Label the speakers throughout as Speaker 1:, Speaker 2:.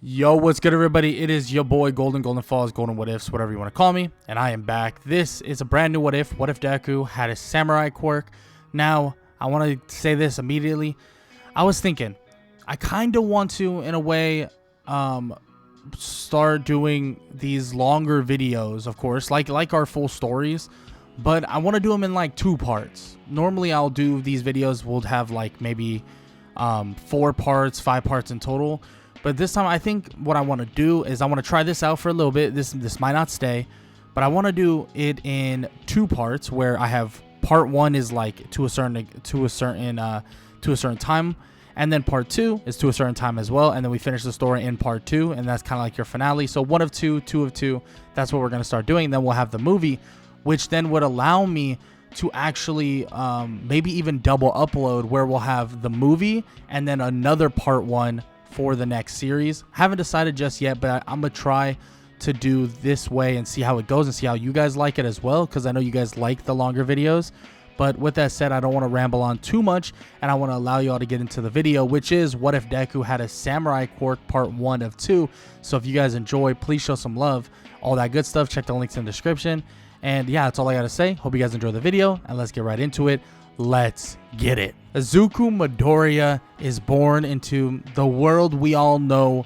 Speaker 1: Yo, what's good, everybody? It is your boy Golden Falls, Golden What Ifs, whatever you want to call me, and I am back. This is a brand new What If Deku had a samurai quirk. Now, I want to say this immediately. I was thinking, I kind of want to, in a way, start doing these longer videos, of course, like our full stories, but I want to do them in like 2 parts. Normally, I'll do these videos, we'll have like maybe 4 parts, 5 parts in total. But this time, I think what I want to do is I want to try this out for a little bit. This might not stay, but I want to do it in 2 parts, where I have part 1 is like to a certain time, and then part 2 is to a certain time as well, and then we finish the story in part 2, and that's kind of like your finale. So 1 of 2, 2 of 2. That's what we're gonna start doing. Then we'll have the movie, which then would allow me to actually maybe even double upload, where we'll have the movie and then another part 1 for the next series. Haven't decided just yet, but I'm gonna try to do this way and see how it goes and see how you guys like it as well, because I know you guys like the longer videos. But with that said, I don't want to ramble on too much, and I want to allow you all to get into the video, which is What If Deku Had a Samurai Quirk part 1 of 2. So if you guys enjoy, please show some love, all that good stuff. Check the links in the description. And yeah, that's all I gotta say. Hope you guys enjoy the video, and let's get right into it. Let's get it. Izuku Midoriya is born into the world we all know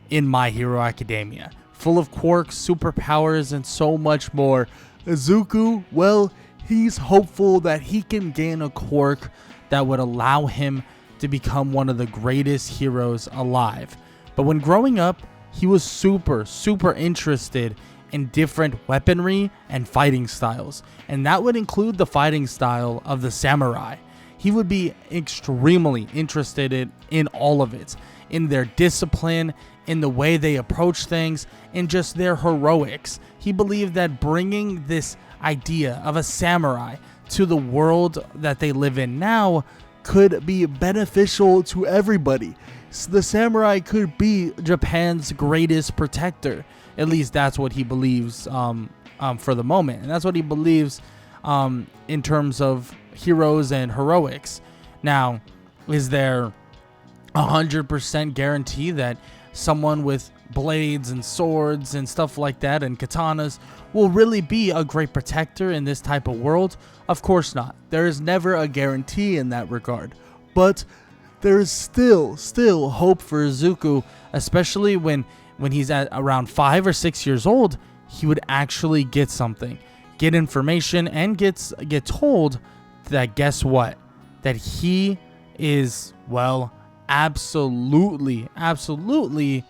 Speaker 1: in My Hero Academia, full of quirks, superpowers, and so much more. Izuku, well, he's hopeful that he can gain a quirk that would allow him to become one of the greatest heroes alive. But when growing up, he was super interested in different weaponry and fighting styles, and that would include the fighting style of the samurai. He would be extremely interested in all of it, in their discipline, in the way they approach things, in just their heroics. He believed that bringing this idea of a samurai to the world that they live in now could be beneficial to everybody. The samurai could be Japan's greatest protector. At least that's what he believes for the moment. And that's what he believes in terms of heroes and heroics. Now, is there 100% guarantee that someone with blades and swords and stuff like that and katanas will really be a great protector in this type of world? Of course not. There is never a guarantee in that regard. But there is still hope for Izuku, especially when he's at around 5 or 6 years old. He would actually get something, get information, and get told that, guess what? That he is, well, absolutely absolutely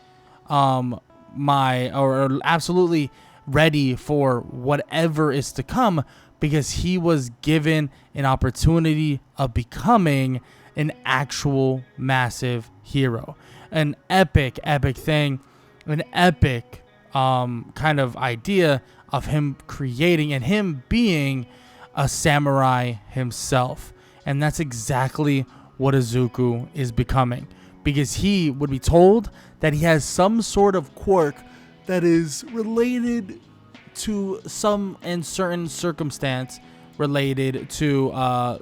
Speaker 1: ready for whatever is to come, because he was given an opportunity of becoming an actual massive hero, an epic thing, an epic kind of idea of him creating and him being a samurai himself. And that's exactly what Izuku is becoming, because he would be told that he has some sort of quirk that is related to some in certain circumstance related to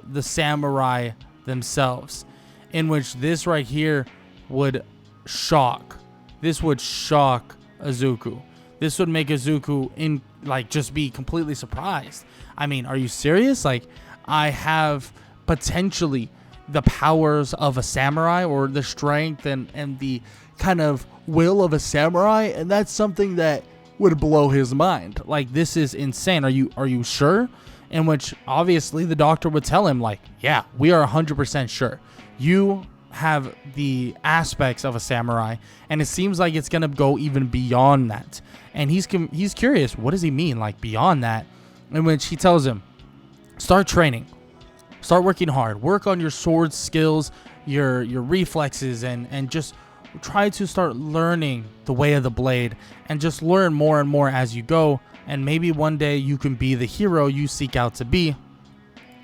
Speaker 1: the samurai themselves, in which this right here would shock. This would shock Izuku. This would make Izuku just be completely surprised. I mean, are you serious? Like, I have potentially the powers of a samurai, or the strength and the kind of will of a samurai, and that's something that would blow his mind. Like, this is insane. Are you sure? In which obviously the doctor would tell him, like, yeah, we are 100% sure. You have the aspects of a samurai, and it seems like it's gonna go even beyond that. And he's curious, what does he mean, like, beyond that? In which he tells him, start training, start working hard, work on your sword skills, your reflexes, and just try to start learning the way of the blade, and just learn more and more as you go, and maybe one day you can be the hero you seek out to be.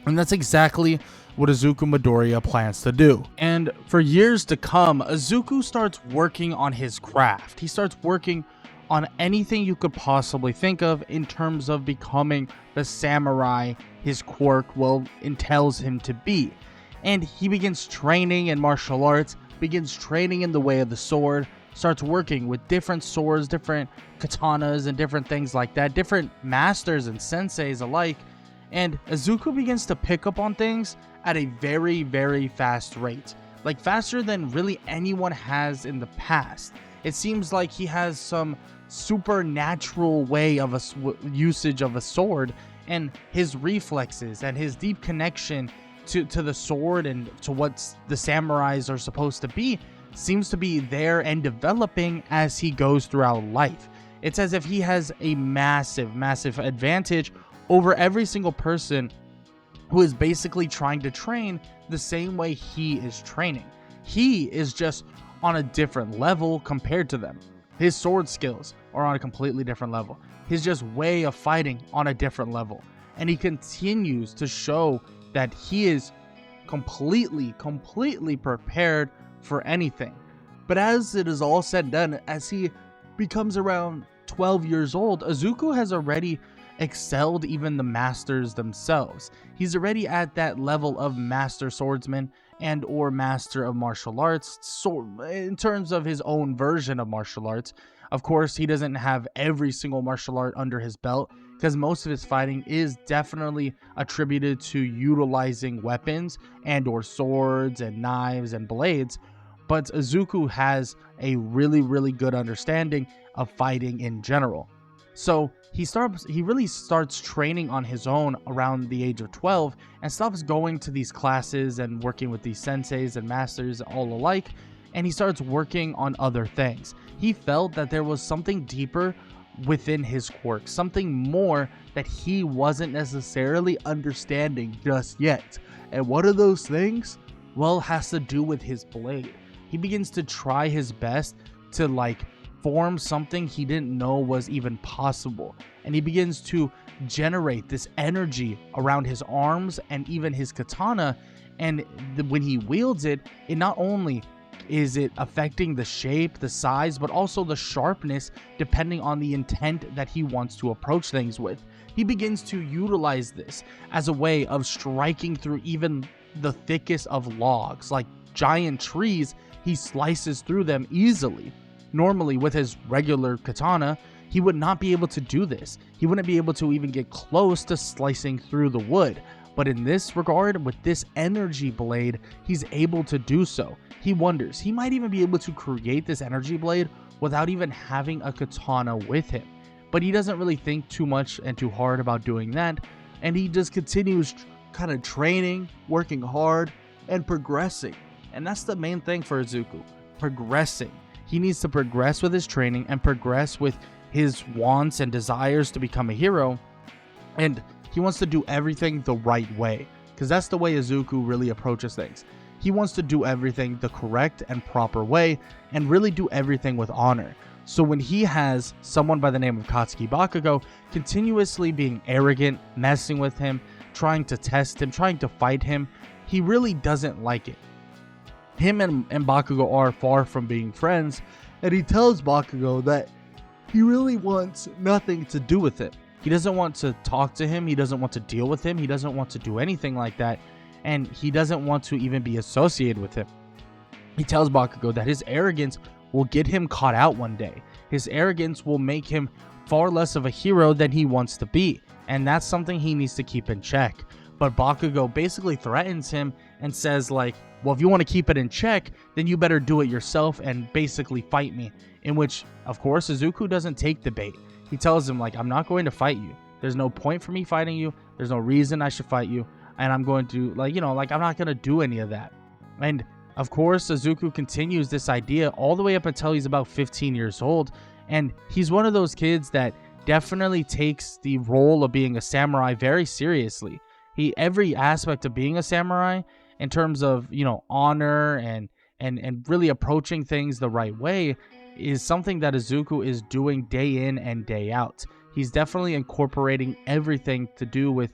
Speaker 1: And that's exactly what Izuku Midoriya plans to do. And for years to come, Izuku starts working on his craft. He starts working on anything you could possibly think of in terms of becoming the samurai his quirk entails him to be. And he begins training in martial arts, begins training in the way of the sword, starts working with different swords, different katanas, and different things like that, different masters and senseis alike. And Izuku begins to pick up on things at a very, very fast rate. Like faster than really anyone has in the past. It seems like he has some supernatural way of usage of a sword, and his reflexes and his deep connection to the sword and to what the samurais are supposed to be seems to be there and developing as he goes throughout life. It's as if he has a massive, massive advantage over every single person who is basically trying to train the same way he is training. He is just on a different level compared to them. His sword skills are on a completely different level. His just way of fighting on a different level. And he continues to show that he is completely prepared for anything. But as it is all said and done, as he becomes around 12 years old, Izuku has already excelled even the masters themselves. He's already at that level of master swordsman and or master of martial arts, so in terms of his own version of martial arts. Of course, he doesn't have every single martial art under his belt, because most of his fighting is definitely attributed to utilizing weapons and or swords and knives and blades. But Izuku has a really good understanding of fighting in general. So he really starts training on his own around the age of 12 and stops going to these classes and working with these senseis and masters all alike, and he starts working on other things. He felt that there was something deeper within his quirk, something more that he wasn't necessarily understanding just yet. And what are those things? Well, it has to do with his blade. He begins to try his best to form something he didn't know was even possible, and he begins to generate this energy around his arms and even his katana. And when he wields it, it not only is it affecting the shape, the size, but also the sharpness depending on the intent that he wants to approach things with. He begins to utilize this as a way of striking through even the thickest of logs, like giant trees. He slices through them easily. Normally, with his regular katana, he would not be able to do this. He wouldn't be able to even get close to slicing through the wood. But in this regard, with this energy blade, he's able to do so. He wonders, he might even be able to create this energy blade without even having a katana with him. But he doesn't really think too much and too hard about doing that, and he just continues kind of training, working hard, and progressing. And that's the main thing for Izuku, progressing. He needs to progress with his training and progress with his wants and desires to become a hero, and he wants to do everything the right way, because that's the way Izuku really approaches things. He wants to do everything the correct and proper way and really do everything with honor. So when he has someone by the name of Katsuki Bakugo continuously being arrogant, messing with him, trying to test him, trying to fight him, he really doesn't like it. Him and Bakugo are far from being friends, and he tells Bakugo that he really wants nothing to do with him. He doesn't want to talk to him, he doesn't want to deal with him, he doesn't want to do anything like that, and he doesn't want to even be associated with him. He tells Bakugo that his arrogance will get him caught out one day. His arrogance will make him far less of a hero than he wants to be, and that's something he needs to keep in check. But Bakugo basically threatens him and says well, if you want to keep it in check, then you better do it yourself and basically fight me. In which, of course, Izuku doesn't take the bait. He tells him, I'm not going to fight you. There's no point for me fighting you. There's no reason I should fight you. And I'm going to, I'm not going to do any of that. And, of course, Izuku continues this idea all the way up until he's about 15 years old. And he's one of those kids that definitely takes the role of being a samurai very seriously. Every aspect of being a samurai, in terms of, honor and really approaching things the right way, is something that Izuku is doing day in and day out. He's definitely incorporating everything to do with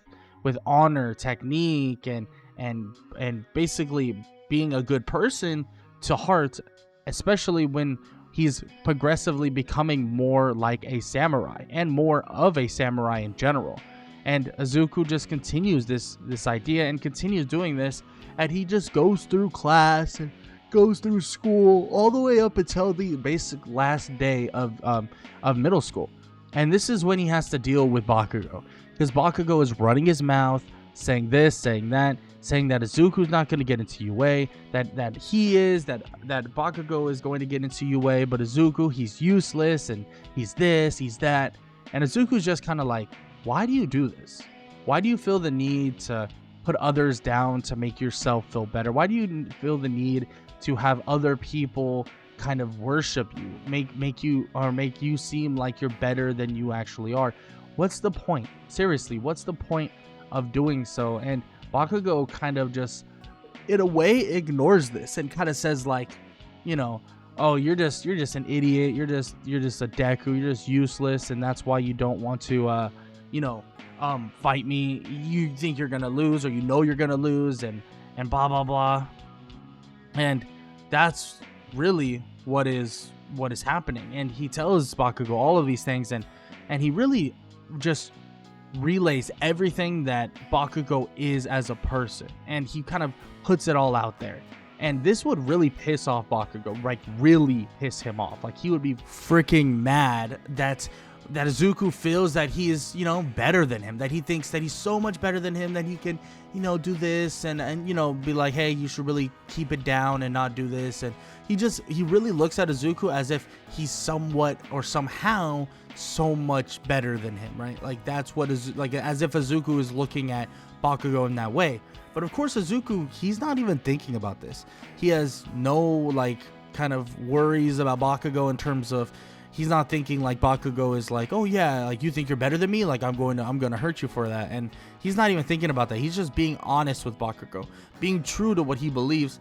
Speaker 1: honor, technique, and basically being a good person to heart, especially when he's progressively becoming more like a samurai and more of a samurai in general. And Izuku just continues this idea and continues doing this, and he just goes through class and goes through school all the way up until the basic last day of middle school. And this is when he has to deal with Bakugo, because Bakugo is running his mouth, saying this, saying that Izuku's not going to get into UA, that Bakugo is going to get into UA, but Izuku, he's useless, and he's this, he's that. And Izuku's just kind of like, why do you do this? Why do you feel the need to put others down to make yourself feel better? Why do you feel the need to have other people kind of worship you, make you seem like you're better than you actually are? What's the point? Seriously, what's the point of doing so? And Bakugo kind of just, in a way, ignores this and kind of says, like, you know, oh, you're just an idiot, you're just a Deku, you're just useless, and that's why you don't want to fight me. You think you're gonna lose, or you know you're gonna lose, and blah blah blah. And that's really what is happening. And he tells Bakugo all of these things, and he really just relays everything that Bakugo is as a person, and he kind of puts it all out there. And this would really piss off Bakugo, like really piss him off. Like, he would be freaking mad that Izuku feels that he is, better than him, that he thinks that he's so much better than him, that he can, do this and be like, hey, you should really keep it down and not do this. And he really looks at Izuku as if he's somewhat or somehow so much better than him, right? Like, that's what is, like, as if Izuku is looking at Bakugo in that way. But of course, Izuku, he's not even thinking about this. He has no, like, kind of worries about Bakugo in terms of, he's not thinking like Bakugo is like, oh yeah, like, you think you're better than me, like, I'm gonna hurt you for that. And he's not even thinking about that. He's just being honest with Bakugo, being true to what he believes,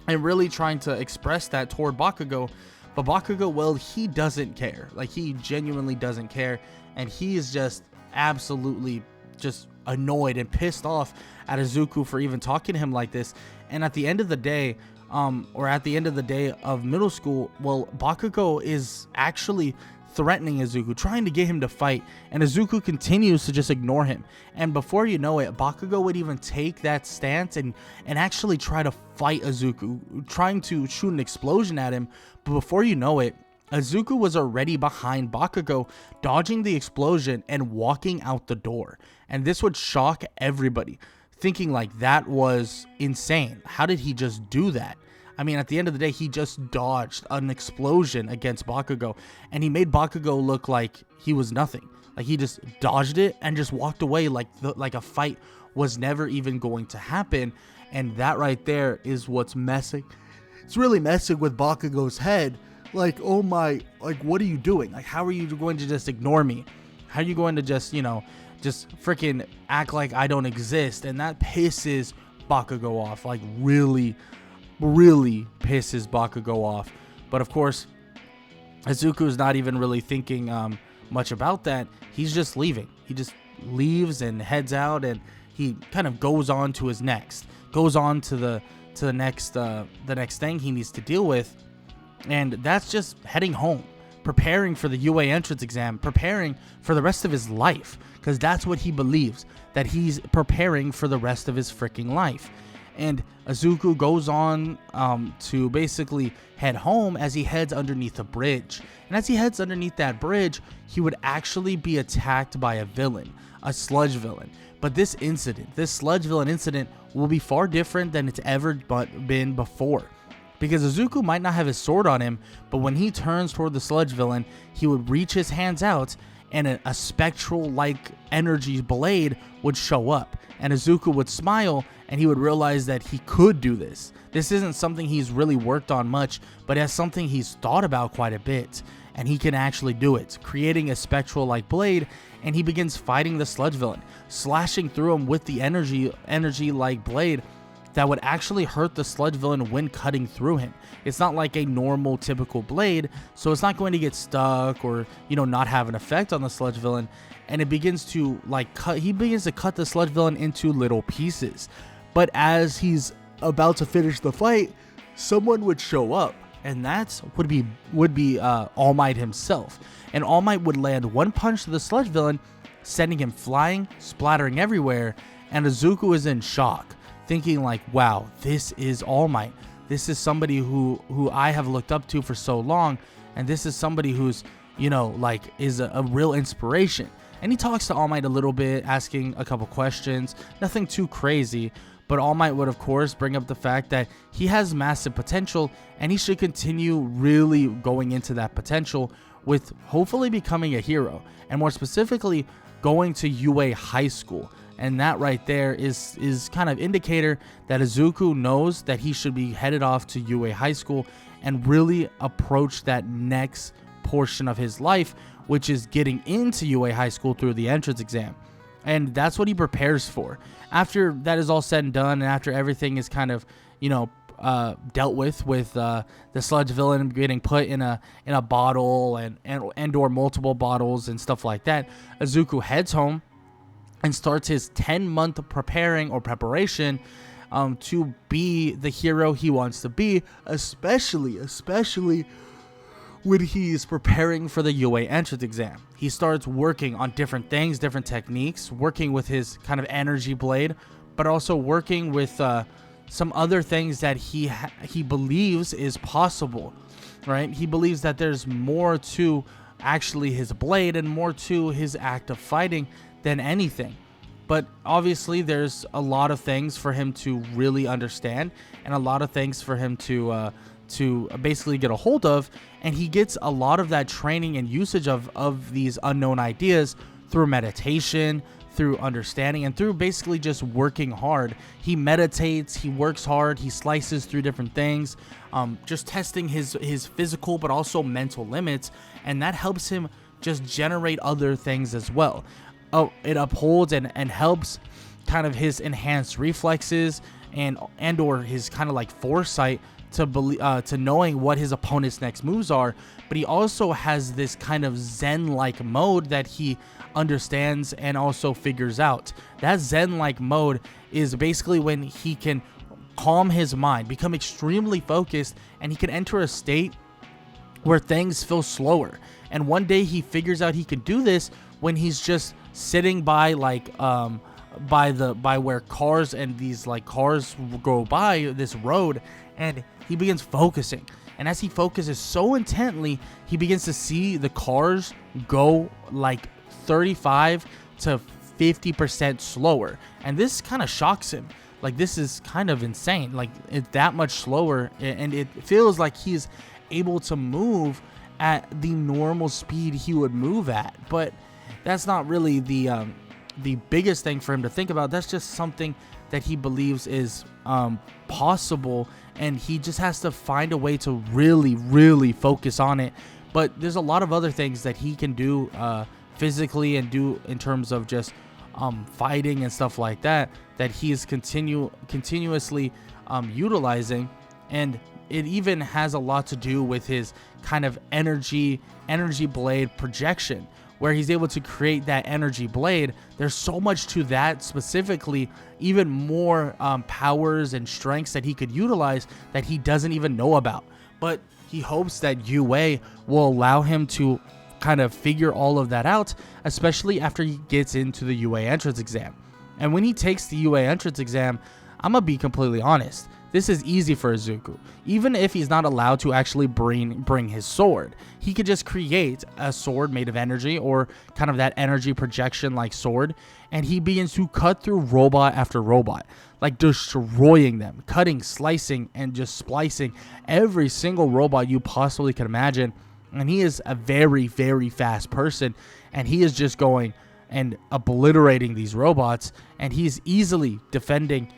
Speaker 1: and really trying to express that toward Bakugo. But Bakugo, well, he doesn't care. Like, he genuinely doesn't care, and he is just absolutely just annoyed and pissed off at Izuku for even talking to him like this. And at the end of the day, at the end of the day of middle school, well, Bakugo is actually threatening Izuku, trying to get him to fight, and Izuku continues to just ignore him. And before you know it, Bakugo would even take that stance and actually try to fight Izuku, trying to shoot an explosion at him. But before you know it, Izuku was already behind Bakugo, dodging the explosion and walking out the door. And this would shock everybody, thinking like, that was insane. How did he just do that? I mean, at the end of the day, he just dodged an explosion against Bakugo, and he made Bakugo look like he was nothing. Like, he just dodged it and just walked away like a fight was never even going to happen. And that right there is what's messing. It's really messing with Bakugo's head. Like, oh my, like, what are you doing? Like, how are you going to just ignore me? How are you going to just, just freaking act like I don't exist? And that pisses Bakugo off, like, really pisses Bakugo off. But of course, Izuku's not even really thinking much about that. He's just leaving. He just leaves and heads out, and he kind of goes on to the next thing he needs to deal with. And that's just heading home, preparing for the UA entrance exam, preparing for the rest of his life, because that's what he believes, that he's preparing for the rest of his freaking life. And Izuku goes on to basically head home as he heads underneath a bridge. And as he heads underneath that bridge, he would actually be attacked by a villain, a Sludge villain. But this Sludge villain incident, will be far different than it's ever been before. Because Izuku might not have his sword on him, but when he turns toward the Sludge villain, he would reach his hands out, and a spectral-like energy blade would show up. And Izuku would smile, and he would realize that he could do this. This isn't something he's really worked on much, but it's something he's thought about quite a bit. And he can actually do it, creating a spectral-like blade, and he begins fighting the Sludge villain, slashing through him with the energy-like blade that would actually hurt the Sludge villain when cutting through him. It's not like a normal typical blade, so it's not going to get stuck or, not have an effect on the Sludge villain. And it begins to cut the Sludge villain into little pieces. But as he's about to finish the fight, someone would show up, and that would be All Might himself. And All Might would land one punch to the Sludge villain, sending him flying, splattering everywhere, and Izuku is in shock, thinking like, wow, this is All Might. this is somebody who I have looked up to for so long, and this is somebody who's, you know, like is a real inspiration. And he talks to All Might a little bit, asking a couple questions, nothing too crazy, but All Might would of course bring up the fact that he has massive potential and he should continue really going into that potential with hopefully becoming a hero, and more specifically going to UA High School. And that right there is kind of indicator that Izuku knows that he should be headed off to UA High School and really approach that next portion of his life, which is getting into UA High School through the entrance exam. And that's what he prepares for. After that is all said and done, and after everything is kind of, you know, dealt with the Sludge villain getting put in a bottle and or multiple bottles and stuff like that, Izuku heads home and starts his 10-month preparation to be the hero he wants to be, especially when he's preparing for the UA entrance exam. He starts working on different things, different techniques, working with his kind of energy blade, but also working with some other things that he believes is possible, right? He believes that there's more to actually his blade and more to his act of fighting than anything. But obviously there's a lot of things for him to really understand and a lot of things for him to basically get a hold of, and he gets a lot of that training and usage of these unknown ideas through meditation, through understanding, and through basically just working hard. He meditates, he works hard, he slices through different things, just testing his physical but also mental limits, and that helps him just generate other things as well. It upholds and helps kind of his enhanced reflexes and or his kind of like foresight to knowing what his opponent's next moves are. But he also has this kind of Zen-like mode that he understands and also figures out. That Zen-like mode is basically when he can calm his mind, become extremely focused, and he can enter a state where things feel slower. And one day he figures out he can do this when he's just sitting by like by where cars and these like cars go by this road, and he begins focusing. And as he focuses so intently, he begins to see the cars go like 35 to 50% slower. And this kind of shocks him. Like, this is kind of insane. Like, it's that much slower, and it feels like he's able to move at the normal speed he would move at. But that's not really the biggest thing for him to think about. That's just something that he believes is possible, and he just has to find a way to really, really focus on it. But there's a lot of other things that he can do physically and do in terms of just fighting and stuff like that he is continuously utilizing, and it even has a lot to do with his kind of energy blade projection, where he's able to create that energy blade. There's so much to that specifically, even more powers and strengths that he could utilize that he doesn't even know about. But he hopes that UA will allow him to kind of figure all of that out, especially after he gets into the UA entrance exam. And when he takes the UA entrance exam, I'm gonna be completely honest, this is easy for Izuku. Even if he's not allowed to actually bring his sword, he could just create a sword made of energy, or kind of that energy projection like sword, and he begins to cut through robot after robot, like destroying them, cutting, slicing, and just splicing every single robot you possibly can imagine. And he is a very, very fast person, and he is just going and obliterating these robots, and he's easily defeating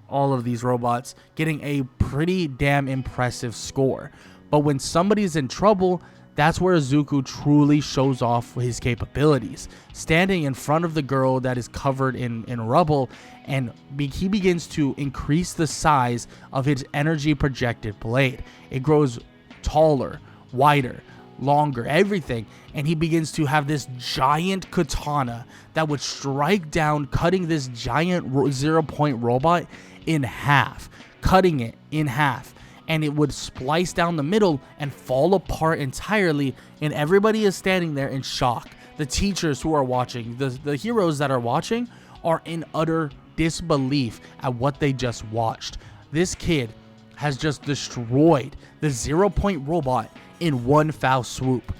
Speaker 1: all of these robots, getting a pretty damn impressive score. But when somebody's in trouble, that's where Izuku truly shows off his capabilities, standing in front of the girl that is covered in rubble, and he begins to increase the size of his energy projected blade. It grows taller, wider, longer, everything, and he begins to have this giant katana that would strike down, cutting this giant 0-point robot in half, cutting it in half, and it would splice down the middle and fall apart entirely, and everybody is standing there in shock. The teachers who are watching, the heroes that are watching, are in utter disbelief at what they just watched. This kid has just destroyed the 0-point robot in one foul swoop.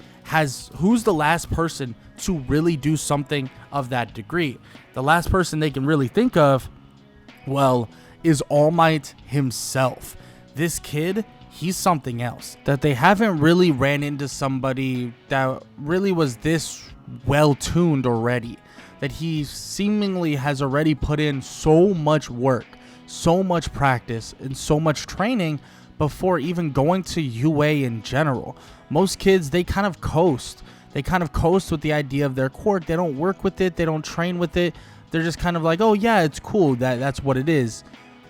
Speaker 1: Who's the last person to really do something of that degree? The last person they can really think of, well, is All Might himself. This kid, he's something else. That they haven't really ran into somebody that really was this well tuned already. That he seemingly has already put in so much work, so much practice, and so much training before even going to UA in general. Most kids, they kind of coast. They kind of coast with the idea of their quirk. They don't work with it. They don't train with it. They're just kind of like, oh yeah, it's cool. That's what it is.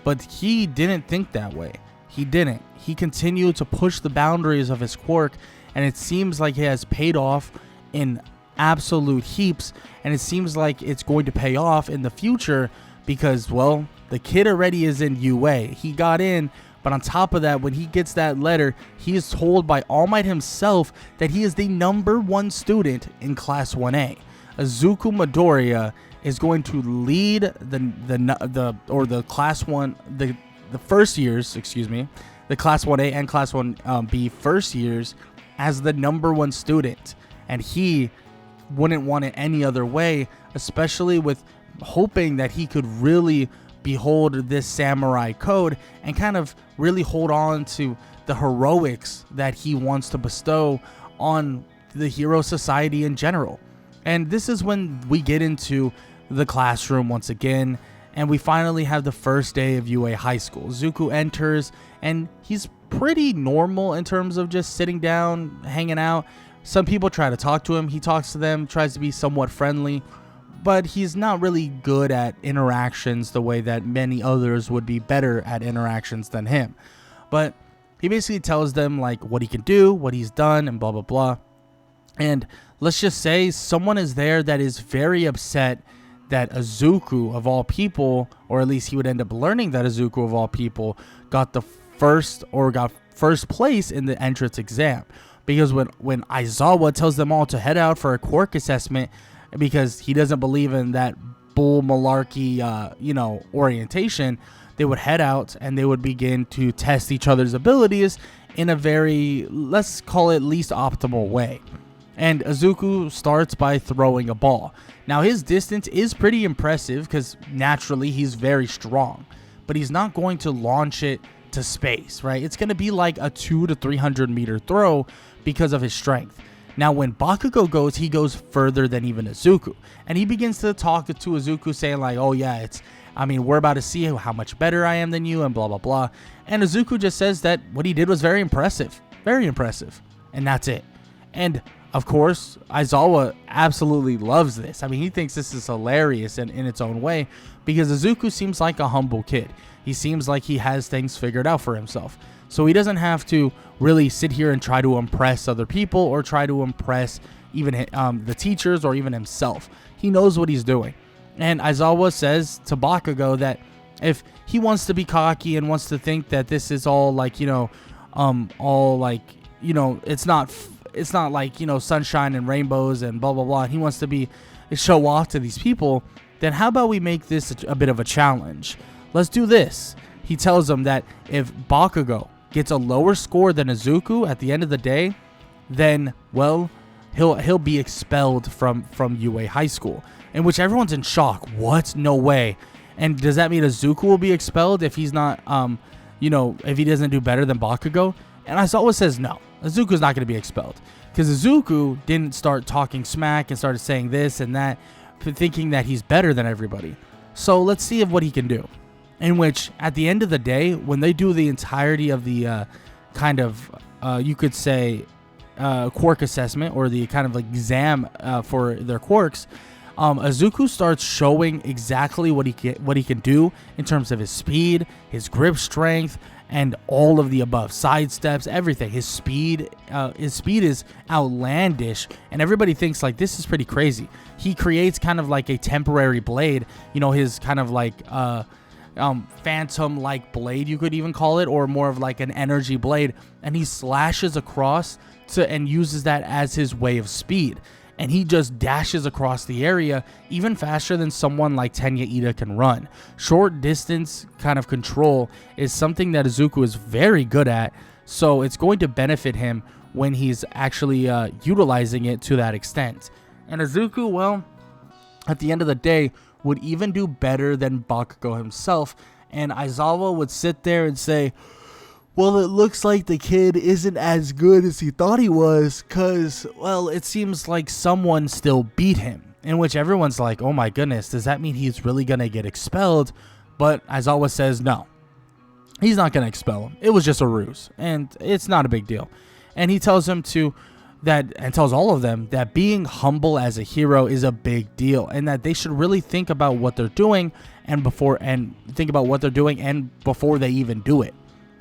Speaker 1: But he didn't think that way. He didn't. He continued to push the boundaries of his quirk, and it seems like it has paid off in absolute heaps, and it seems like it's going to pay off in the future because, well, the kid already is in UA. He got in, but on top of that, when he gets that letter, he is told by All Might himself that he is the #1 student in Class 1A. Izuku Midoriya is going to lead the Class 1, the first years, the Class 1A and Class 1B first years as the #1 student, and he wouldn't want it any other way, especially with hoping that he could really behold this samurai code and kind of really hold on to the heroics that he wants to bestow on the hero society in general. And this is when we get into the classroom once again, and we finally have the first day of UA High School. Izuku enters, and he's pretty normal in terms of just sitting down, hanging out. Some people try to talk to him. He talks to them, tries to be somewhat friendly, but he's not really good at interactions the way that many others would be better at interactions than him. But he basically tells them like what he can do, what he's done, and blah, blah, blah. And let's just say someone is there that is very upset that Izuku, of all people, or at least he would end up learning that Izuku, of all people, got first place in the entrance exam. Because when Aizawa tells them all to head out for a quirk assessment, because he doesn't believe in that bull malarkey, orientation, they would head out and they would begin to test each other's abilities in a very, let's call it, least optimal way. And Izuku starts by throwing a ball. Now his distance is pretty impressive because naturally he's very strong, but he's not going to launch it to space, right? It's going to be like a 200 to 300 meter throw because of his strength. Now, when Bakugo goes, he goes further than even Izuku. And he begins to talk to Izuku saying like, oh yeah, we're about to see how much better I am than you and blah, blah, blah. And Izuku just says that what he did was very impressive. Very impressive. And that's it. And of course, Aizawa absolutely loves this. He thinks this is hilarious in its own way because Izuku seems like a humble kid. He seems like he has things figured out for himself. So he doesn't have to really sit here and try to impress other people or try to impress even the teachers or even himself. He knows what he's doing. And Aizawa says to Bakugo that if he wants to be cocky and wants to think that this is all like, it's not like, sunshine and rainbows and blah, blah, blah. And he wants to show off to these people. Then how about we make this a bit of a challenge? Let's do this. He tells them that if Bakugo gets a lower score than Izuku at the end of the day, then, well, he'll be expelled from UA High School. In which everyone's in shock. What? No way. And does that mean Izuku will be expelled if he's not, if he doesn't do better than Bakugo? And Aizawa says no. Izuku's not going to be expelled. Because Izuku didn't start talking smack and started saying this and that, thinking that he's better than everybody. So let's see what he can do. In which, at the end of the day, when they do the entirety of the you could say, quirk assessment or the kind of like exam for their quirks, Izuku starts showing exactly what he can do in terms of his speed, his grip strength, and all of the above. Sidesteps, everything. His speed is outlandish, and everybody thinks like this is pretty crazy. He creates kind of like a temporary blade, his kind of like phantom-like blade, you could even call it, or more of like an energy blade, and he slashes across and uses that as his way of speed. and he just dashes across the area even faster than someone like Tenya Ida can run. Short distance kind of control is something that Izuku is very good at, so it's going to benefit him when he's actually utilizing it to that extent. And Izuku, well, at the end of the day, would even do better than Bakugo himself, and Aizawa would sit there and say, well, it looks like the kid isn't as good as he thought he was, because, well, it seems like someone still beat him. In which everyone's like, oh my goodness, does that mean he's really going to get expelled? But Aizawa says no. He's not going to expel him. It was just a ruse, and it's not a big deal. And he tells him tells all of them that being humble as a hero is a big deal, and that they should really think about what they're doing and before they even do it.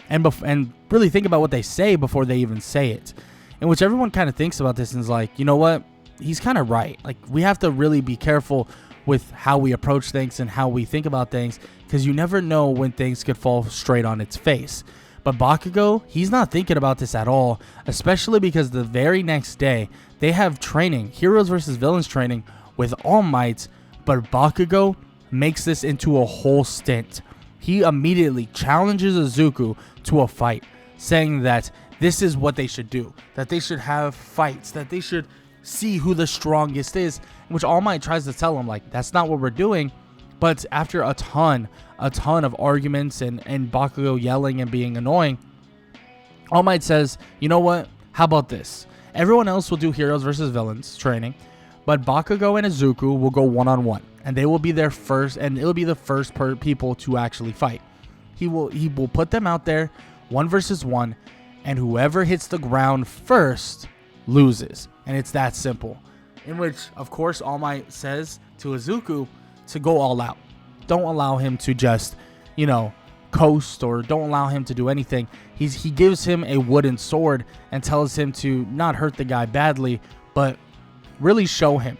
Speaker 1: And really think about what they say before they even say it. In which everyone kind of thinks about this and is like, you know what? He's kind of right. Like, we have to really be careful with how we approach things and how we think about things, because you never know when things could fall straight on its face. But Bakugo, he's not thinking about this at all, especially because the very next day, they have training, Heroes versus Villains training with All Might, but Bakugo makes this into a whole stint. He immediately challenges Izuku to a fight, saying that this is what they should do, that they should have fights, that they should see who the strongest is, which All Might tries to tell him, like, that's not what we're doing. But after a ton of arguments and Bakugo yelling and being annoying, All Might says, you know what, how about this? Everyone else will do Heroes versus Villains training, but Bakugo and Izuku will go one-on-one. And they will be their first, and it'll be the first people to actually fight. He will put them out there, 1 versus 1, and whoever hits the ground first loses. And it's that simple. In which, of course, All Might says to Izuku to go all out. Don't allow him to just, coast, or don't allow him to do anything. He gives him a wooden sword and tells him to not hurt the guy badly, but really show him.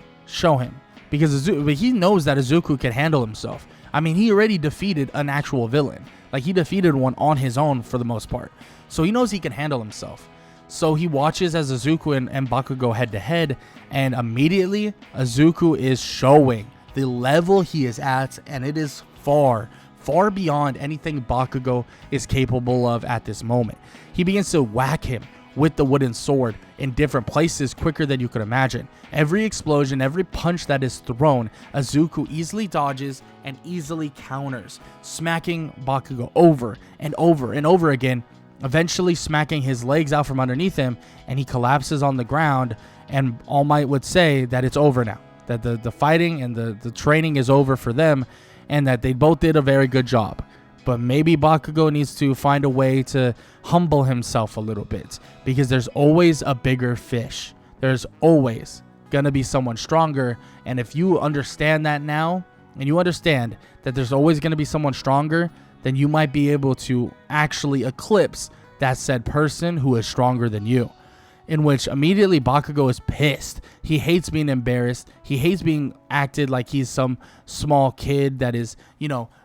Speaker 1: Because he knows that Izuku can handle himself. I mean, he already defeated an actual villain. Like, he defeated one on his own for the most part. So he knows he can handle himself. So he watches as Izuku and Bakugo go head to head. And immediately, Izuku is showing the level he is at. And it is far beyond anything Bakugo is capable of at this moment. He begins to whack him with the wooden sword in different places quicker than you could imagine. Every explosion, every punch that is thrown, Izuku easily dodges and easily counters, smacking Bakugo over and over and over again, eventually smacking his legs out from underneath him, and he collapses on the ground. And All Might would say that it's over now, that the fighting and the training is over for them, and that they both did a very good job. But maybe Bakugo needs to find a way to humble himself a little bit, because there's always a bigger fish. There's always going to be someone stronger. And if you understand that now, and you understand that there's always going to be someone stronger, then you might be able to actually eclipse that said person who is stronger than you. In which immediately Bakugo is pissed. He hates being embarrassed. He hates being acted like he's some small kid that is,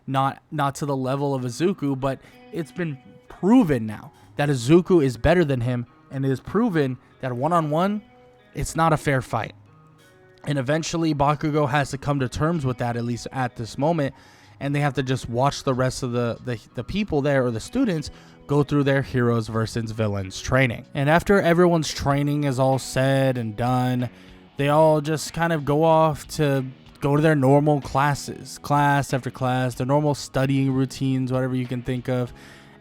Speaker 1: not to the level of Izuku. But it's been proven now that Izuku is better than him, and it is proven that one-on-one, it's not a fair fight. And eventually Bakugo has to come to terms with that, at least at this moment, and they have to just watch the rest of the people there, or the students, go through their Heroes versus Villains training. And after everyone's training is all said and done, they all just kind of go off to go to their normal classes, class after class, their normal studying routines, whatever you can think of.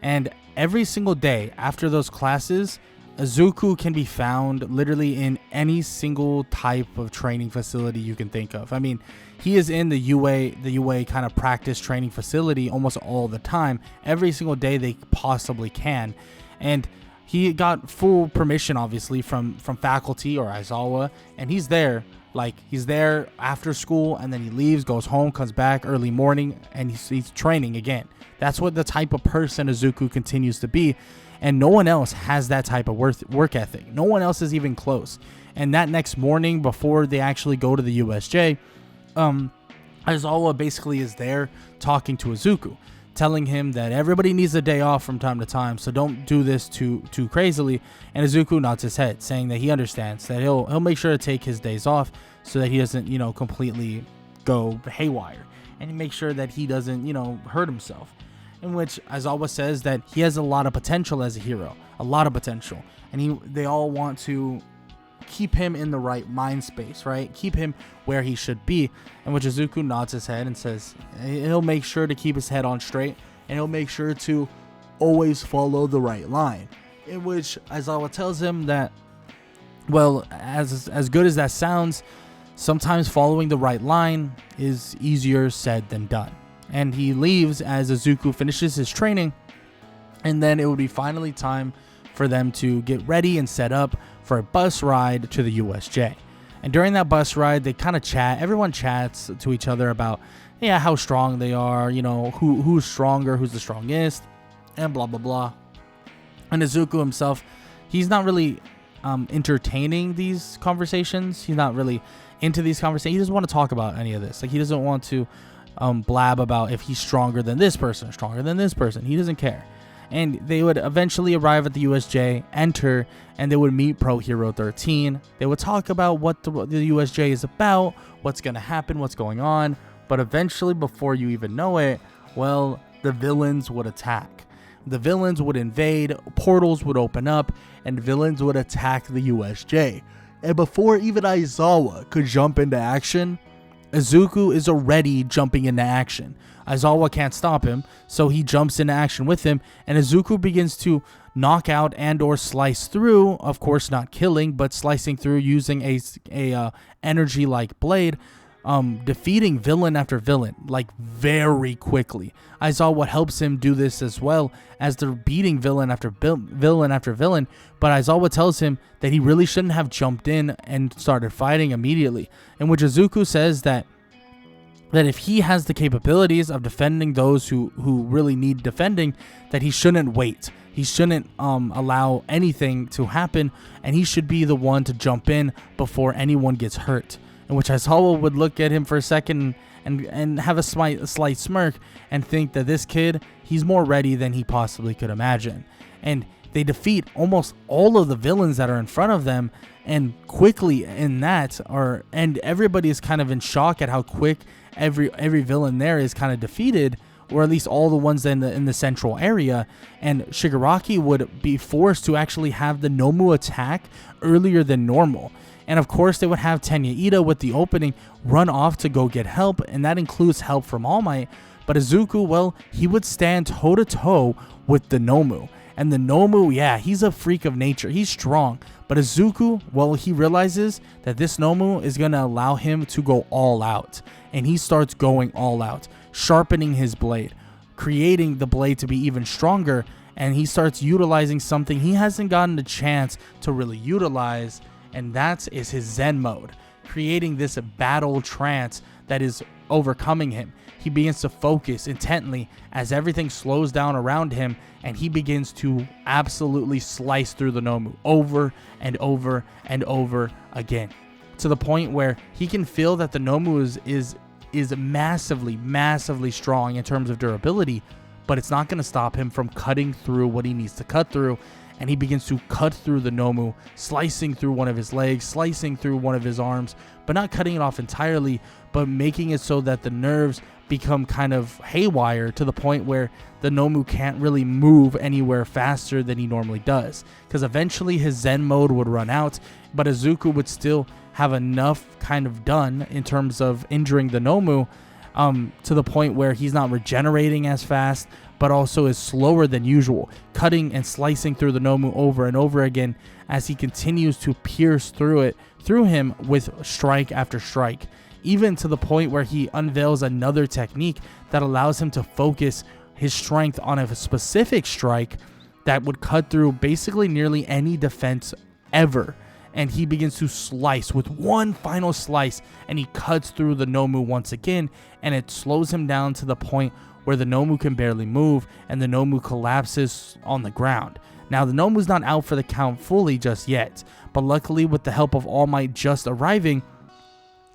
Speaker 1: And every single day after those classes, Izuku can be found literally in any single type of training facility you can think of. I mean, he is in the UA kind of practice training facility almost all the time, every single day they possibly can. And he got full permission, obviously, from faculty or Aizawa, and he's there. Like, he's there after school, and then he leaves, goes home, comes back early morning, and he's training again. That's what the type of person Izuku continues to be. And no one else has that type of work ethic. No one else is even close. And that next morning, before they actually go to the USJ, Aizawa basically is there talking to Izuku, telling him that everybody needs a day off from time to time, so don't do this too crazily. And Izuku nods his head, saying that he understands, that he'll make sure to take his days off so that he doesn't, completely go haywire, and he makes sure that he doesn't, hurt himself. In which Aizawa says that he has a lot of potential as a hero, a lot of potential, and they all want to keep him in the right mind space, right? Keep him where he should be. And which Izuku nods his head and says he'll make sure to keep his head on straight, and he'll make sure to always follow the right line. In which Aizawa tells him that, well, as good as that sounds, sometimes following the right line is easier said than done. And he leaves as Izuku finishes his training, and then it would be finally time for them to get ready and set up for a bus ride to the USJ. And during that bus ride, they kind of chat. Everyone chats to each other about, how strong they are, who's stronger, who's the strongest, and blah, blah, blah. And Izuku himself, he's not really entertaining these conversations. He's not really into these conversations. He doesn't want to talk about any of this. Like, he doesn't want to blab about if he's stronger than this person, stronger than this person. He doesn't care. And they would eventually arrive at the USJ, enter, and they would meet Pro Hero 13. They would talk about what the USJ is about, what's going to happen, what's going on. But eventually, before you even know it, well, the villains would attack. The villains would invade, portals would open up, and villains would attack the USJ. And before even Aizawa could jump into action, Izuku is already jumping into action. Aizawa can't stop him, so he jumps into action with him, and Izuku begins to knock out and or slice through, of course not killing, but slicing through using a energy-like blade, defeating villain after villain, like very quickly. Aizawa helps him do this as well, as they're beating villain after villain after villain, but Aizawa tells him that he really shouldn't have jumped in and started fighting immediately, in which Izuku says that if he has the capabilities of defending those who really need defending, that he shouldn't wait. He shouldn't allow anything to happen, and he should be the one to jump in before anyone gets hurt. In which Aizawa would look at him for a second and have a slight smirk and think that this kid, he's more ready than he possibly could imagine. And they defeat almost all of the villains that are in front of them, and quickly in that, and everybody is kind of in shock at how quick every villain there is kind of defeated, or at least all the ones in the central area. And Shigaraki would be forced to actually have the Nomu attack earlier than normal. And of course, they would have Tenya Ida with the opening run off to go get help, and that includes help from All Might. But Izuku, well, he would stand toe-to-toe with the Nomu. And the Nomu, yeah, he's a freak of nature. He's strong. But Izuku, well, he realizes that this Nomu is going to allow him to go all out. And he starts going all out, sharpening his blade, creating the blade to be even stronger. And he starts utilizing something he hasn't gotten a chance to really utilize, and that is his Zen mode, creating this battle trance that is overcoming him. He begins to focus intently as everything slows down around him, and he begins to absolutely slice through the Nomu over and over and over again, to the point where he can feel that the Nomu is massively strong in terms of durability, but it's not going to stop him from cutting through what he needs to cut through. And he begins to cut through the Nomu, slicing through one of his legs, slicing through one of his arms, but not cutting it off entirely, but making it so that the nerves become kind of haywire, to the point where the Nomu can't really move anywhere faster than he normally does. Because eventually his Zen mode would run out, but Izuku would still have enough kind of done in terms of injuring the Nomu, to the point where he's not regenerating as fast, but also is slower than usual, cutting and slicing through the Nomu over and over again as he continues to pierce through him with strike after strike, even to the point where he unveils another technique that allows him to focus his strength on a specific strike that would cut through basically nearly any defense ever. And he begins to slice with one final slice, and he cuts through the Nomu once again, and it slows him down to the point where the Nomu can barely move, and the Nomu collapses on the ground. Now, the Nomu's not out for the count fully just yet, but luckily with the help of All Might just arriving,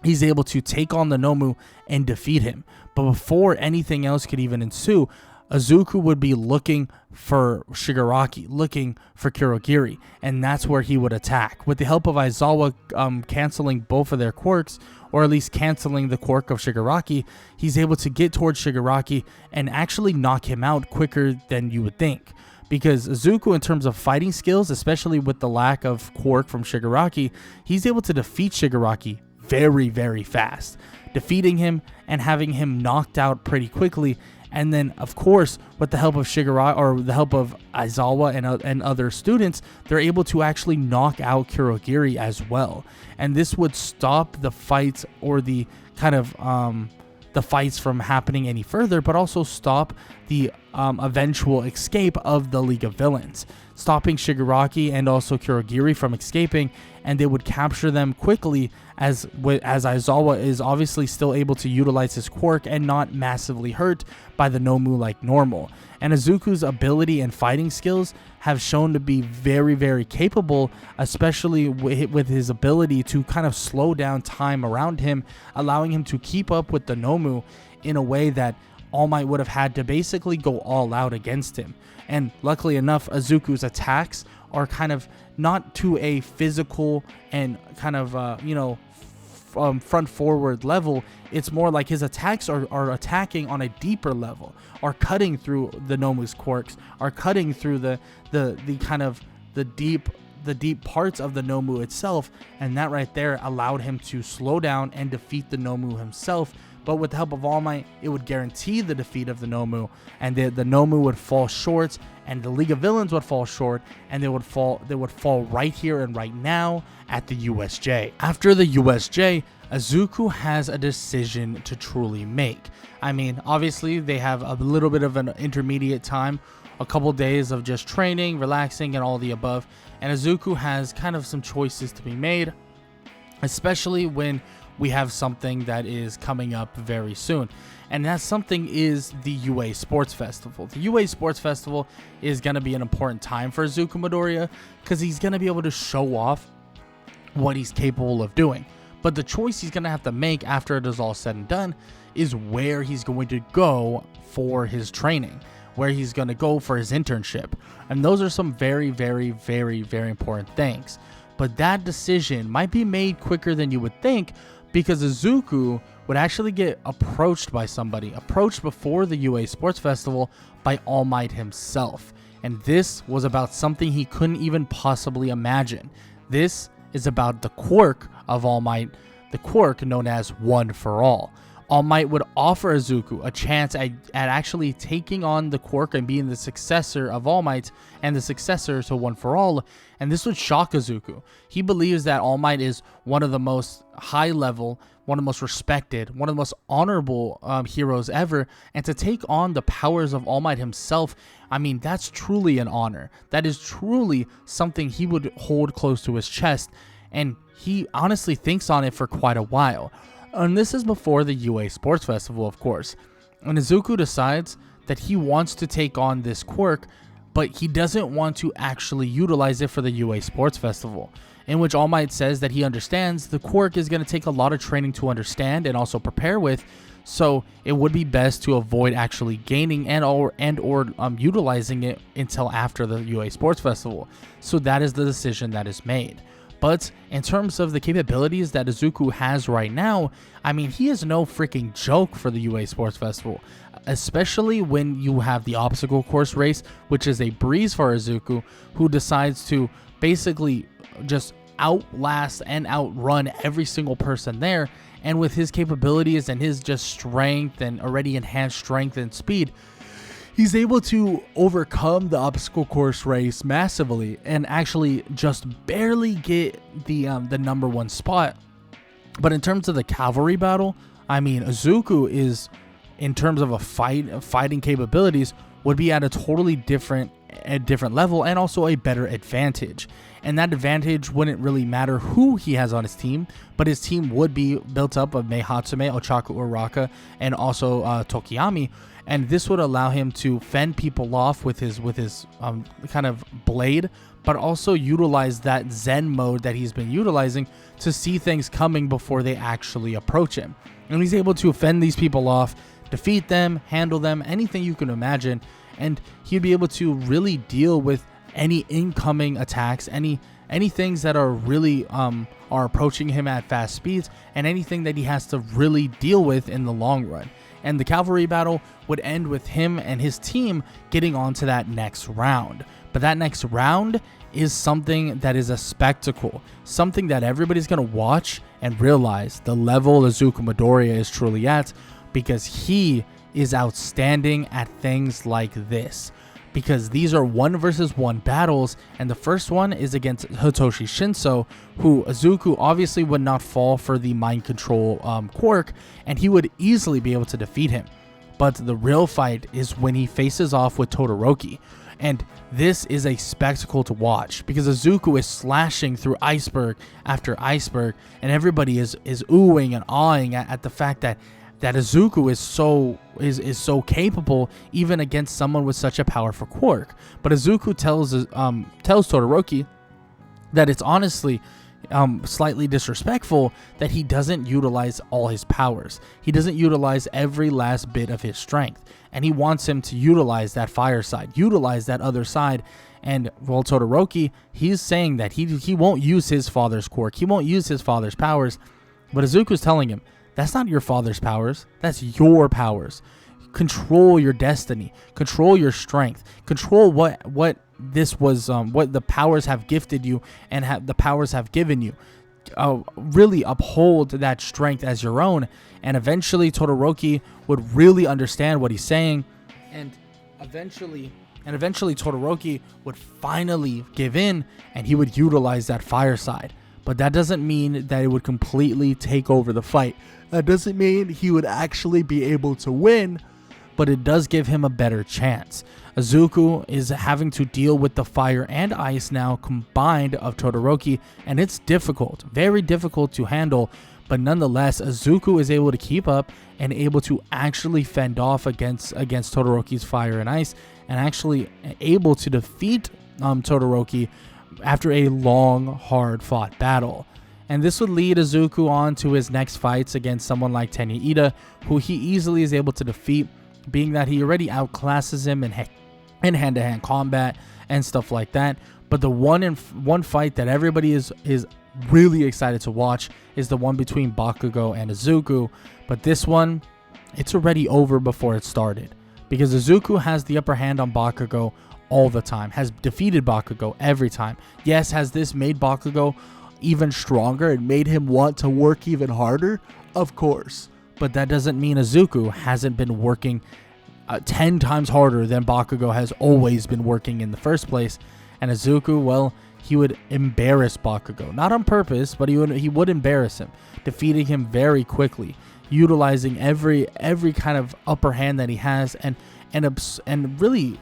Speaker 1: he's able to take on the Nomu and defeat him. But before anything else could even ensue, Izuku would be looking for Shigaraki, looking for Kurogiri, and that's where he would attack. With the help of Aizawa canceling both of their quirks, or at least canceling the quirk of Shigaraki, he's able to get towards Shigaraki and actually knock him out quicker than you would think. Because Izuku, in terms of fighting skills, especially with the lack of quirk from Shigaraki, he's able to defeat Shigaraki very, very fast, defeating him and having him knocked out pretty quickly. And then, of course, with the help of Shigaraki, or the help of Aizawa and other students, they're able to actually knock out Kurogiri as well. And this would stop the fights, or the kind of the fights from happening any further, but also stop the eventual escape of the League of Villains, stopping Shigaraki and also Kurogiri from escaping, and they would capture them quickly, as Aizawa is obviously still able to utilize his quirk and not massively hurt by the Nomu like normal. And Izuku's ability and fighting skills have shown to be very, very capable, especially with his ability to kind of slow down time around him, allowing him to keep up with the Nomu in a way that All Might would have had to basically go all out against him. And luckily enough, Izuku's attacks are kind of not to a physical and kind of, front forward level. It's more like his attacks are attacking on a deeper level, are cutting through the Nomu's quirks, are cutting through the kind of the deep parts of the Nomu itself, and that right there allowed him to slow down and defeat the Nomu himself. But with the help of All Might, it would guarantee the defeat of the Nomu, and the Nomu would fall short, and the League of Villains would fall short, and they would fall right here and right now at the USJ. After the USJ, Izuku has a decision to truly make. I mean, obviously they have a little bit of an intermediate time, a couple days of just training, relaxing, and all the above, and Izuku has kind of some choices to be made, especially when we have something that is coming up very soon. And that something is the UA Sports Festival. The UA Sports Festival is going to be an important time for Izuku Midoriya, because he's going to be able to show off what he's capable of doing. But the choice he's going to have to make after it is all said and done is where he's going to go for his training, where he's going to go for his internship. And those are some very, very, very, very important things. But that decision might be made quicker than you would think, because Izuku would actually get approached by somebody, approached before the UA Sports Festival by All Might himself. And this was about something he couldn't even possibly imagine. This is about the quirk of All Might, the quirk known as One for All. All Might would offer Izuku a chance at actually taking on the quirk and being the successor of All Might and the successor to One for All, and this would shock Izuku. He believes that All Might is one of the most high level, one of the most respected, one of the most honorable heroes ever, and to take on the powers of All Might himself, I mean, that's truly an honor. That is truly something he would hold close to his chest, and he honestly thinks on it for quite a while. And this is before the UA Sports Festival, of course. And Izuku decides that he wants to take on this quirk, but he doesn't want to actually utilize it for the UA Sports Festival, in which All Might says that he understands the quirk is going to take a lot of training to understand and also prepare with, so it would be best to avoid actually gaining or utilizing it until after the UA Sports Festival. So that is the decision that is made. But in terms of the capabilities that Izuku has right now, I mean, he is no freaking joke for the UA Sports Festival, especially when you have the obstacle course race, which is a breeze for Izuku, who decides to basically just outlast and outrun every single person there. And with his capabilities and his just strength and already enhanced strength and speed, he's able to overcome the obstacle course race massively and actually just barely get the number one spot. But in terms of the cavalry battle, I mean, Izuku is, in terms of fighting capabilities, would be at a totally different level and also a better advantage. And that advantage wouldn't really matter who he has on his team, but his team would be built up of Mei Hatsume, Ochaku Uraka, and also Tokiyami. And this would allow him to fend people off with his kind of blade, but also utilize that Zen mode that he's been utilizing to see things coming before they actually approach him. And he's able to fend these people off, defeat them, handle them, anything you can imagine. And he'd be able to really deal with any incoming attacks, any things that are really are approaching him at fast speeds, and anything that he has to really deal with in the long run. And the cavalry battle would end with him and his team getting on to that next round. But that next round is something that is a spectacle, something that everybody's going to watch and realize the level Izuku Midoriya is truly at, because he is outstanding at things like this. Because these are 1 versus 1 battles, and the first one is against Hitoshi Shinso, who Izuku obviously would not fall for the mind control quirk, and he would easily be able to defeat him. But the real fight is when he faces off with Todoroki, and this is a spectacle to watch, because Izuku is slashing through iceberg after iceberg, and everybody is oohing and awing at the fact that Izuku is so capable even against someone with such a powerful quirk. But Izuku tells Todoroki that it's honestly slightly disrespectful that he doesn't utilize all his powers. He doesn't utilize every last bit of his strength, and he wants him to utilize that fire side, utilize that other side. And well, Todoroki, he's saying that he won't use his father's quirk, he won't use his father's powers, but Izuku's telling him, that's not your father's powers. That's your powers. Control your destiny. Control your strength. Control what this was. What the powers have gifted you and the powers have given you. Really uphold that strength as your own. And eventually, Todoroki would really understand what he's saying, and eventually Todoroki would finally give in, and he would utilize that fire side. But that doesn't mean that it would completely take over the fight. That doesn't mean he would actually be able to win, but it does give him a better chance. Izuku is having to deal with the fire and ice now combined of Todoroki, and it's difficult, very difficult to handle, but nonetheless, Izuku is able to keep up and able to actually fend off against Todoroki's fire and ice, and actually able to defeat Todoroki after a long, hard-fought battle. And this would lead Izuku on to his next fights against someone like Tenya Ida, who he easily is able to defeat, being that he already outclasses him in hand-to-hand combat and stuff like that. But the one fight that everybody is really excited to watch is the one between Bakugo and Izuku. But this one, it's already over before it started, because Izuku has the upper hand on Bakugo all the time, has defeated Bakugo every time. Yes, has this made Bakugo even stronger and made him want to work even harder? Of course. But that doesn't mean Izuku hasn't been working 10 times harder than Bakugo has always been working in the first place. And Izuku, well, he would embarrass Bakugo. Not on purpose, but he would embarrass him, defeating him very quickly, utilizing every kind of upper hand that he has, and really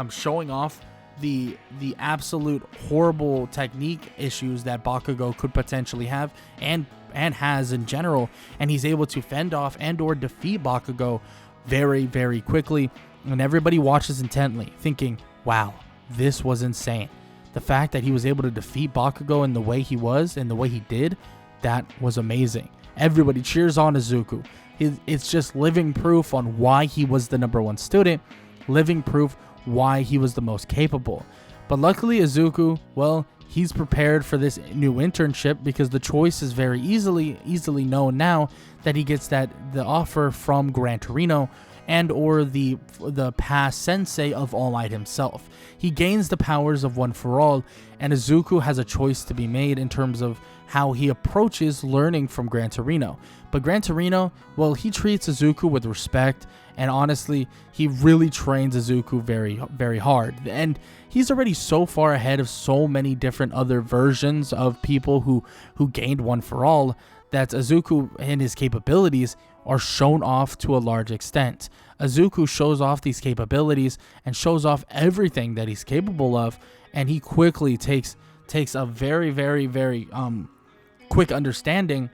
Speaker 1: showing off the absolute horrible technique issues that Bakugo could potentially have and has in general. And he's able to fend off and or defeat Bakugo very, very quickly. And everybody watches intently, thinking, wow, this was insane. The fact that he was able to defeat Bakugo in the way he was and the way he did, that was amazing. Everybody cheers on Izuku. It's just living proof on why he was the #1 student, living proof why he was the most capable. But luckily Izuku, well, he's prepared for this new internship, because the choice is very easily known now that he gets the offer from Gran Torino and or the past sensei of All Might himself. He gains the powers of One for All, and Izuku has a choice to be made in terms of how he approaches learning from Gran Torino. But Gran Torino, well, he treats Izuku with respect, and honestly, he really trains Izuku very, very hard. And he's already so far ahead of so many different other versions of people who gained One for All, that Izuku and his capabilities are shown off to a large extent. Izuku shows off these capabilities and shows off everything that he's capable of, and he quickly takes a very, very, very quick understanding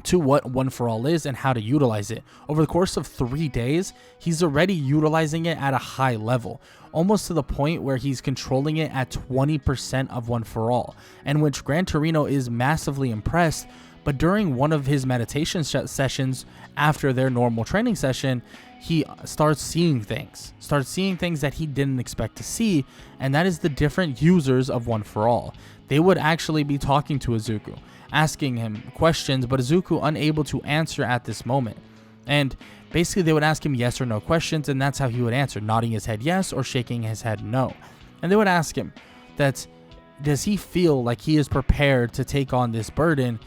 Speaker 1: to what One for All is and how to utilize it. Over the course of 3 days, he's already utilizing it at a high level, almost to the point where he's controlling it at 20% of One for All, and which Gran Torino is massively impressed. But during one of his meditation sessions after their normal training session, he starts seeing things that he didn't expect to see, and that is the different users of One For All. They would actually be talking to Izuku, asking him questions, but Izuku unable to answer at this moment. And basically they would ask him yes or no questions, and that's how he would answer, nodding his head yes or shaking his head no. And they would ask him that, does he feel like he is prepared to take on this burden,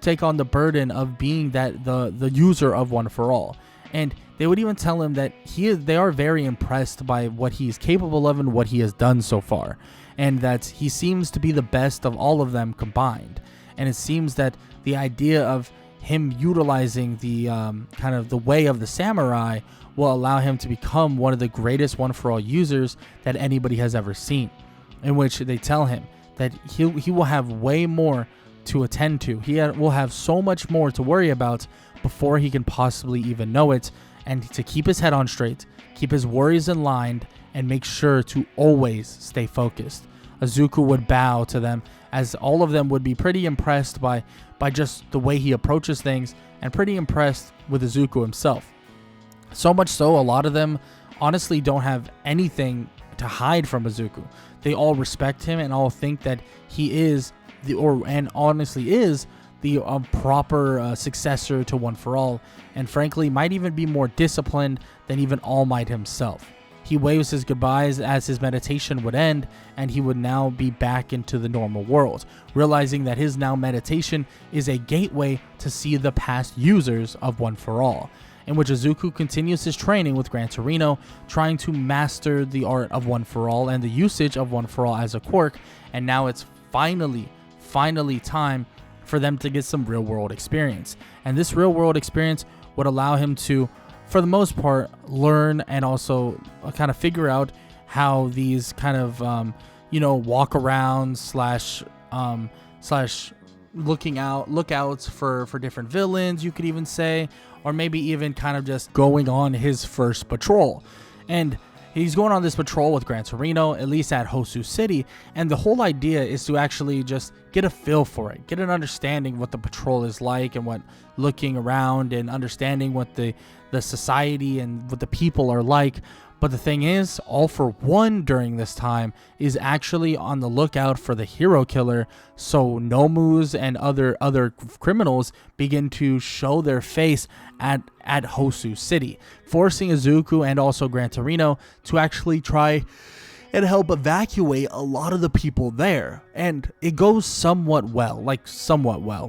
Speaker 1: take on the burden of being the user of One For All? And they would even tell him that they are very impressed by what he's capable of and what he has done so far, and that he seems to be the best of all of them combined. And it seems that the idea of him utilizing the kind of the way of the samurai will allow him to become one of the greatest One For All users that anybody has ever seen, in which they tell him that he will have way more to attend to. He will have so much more to worry about before he can possibly even know it, and to keep his head on straight, keep his worries in line, and make sure to always stay focused. Izuku would bow to them, as all of them would be pretty impressed by just the way he approaches things, and pretty impressed with Izuku himself. So much so, a lot of them honestly don't have anything to hide from Izuku. They all respect him and all think that he is the proper successor to One For All, and frankly might even be more disciplined than even All Might himself. He waves his goodbyes as his meditation would end, and he would now be back into the normal world, realizing that his now meditation is a gateway to see the past users of One For All, in which Izuku continues his training with Gran Torino, trying to master the art of One For All and the usage of One For All as a quirk, and now it's finally time for them to get some real world experience. And this real world experience would allow him to, for the most part, learn and also kind of figure out how these kind of walk around slash lookouts for different villains, you could even say, or maybe even kind of just going on his first patrol. And he's going on this patrol with Gran Torino, at least at Hosu City, and the whole idea is to actually just get a feel for it, get an understanding what the patrol is like, and what looking around and understanding what the society and what the people are like. But the thing is, All For One during this time is actually on the lookout for the hero killer, so Nomus and other criminals begin to show their face at Hosu City, forcing Izuku and also Gran Torino to actually try and help evacuate a lot of the people there. And it goes somewhat well,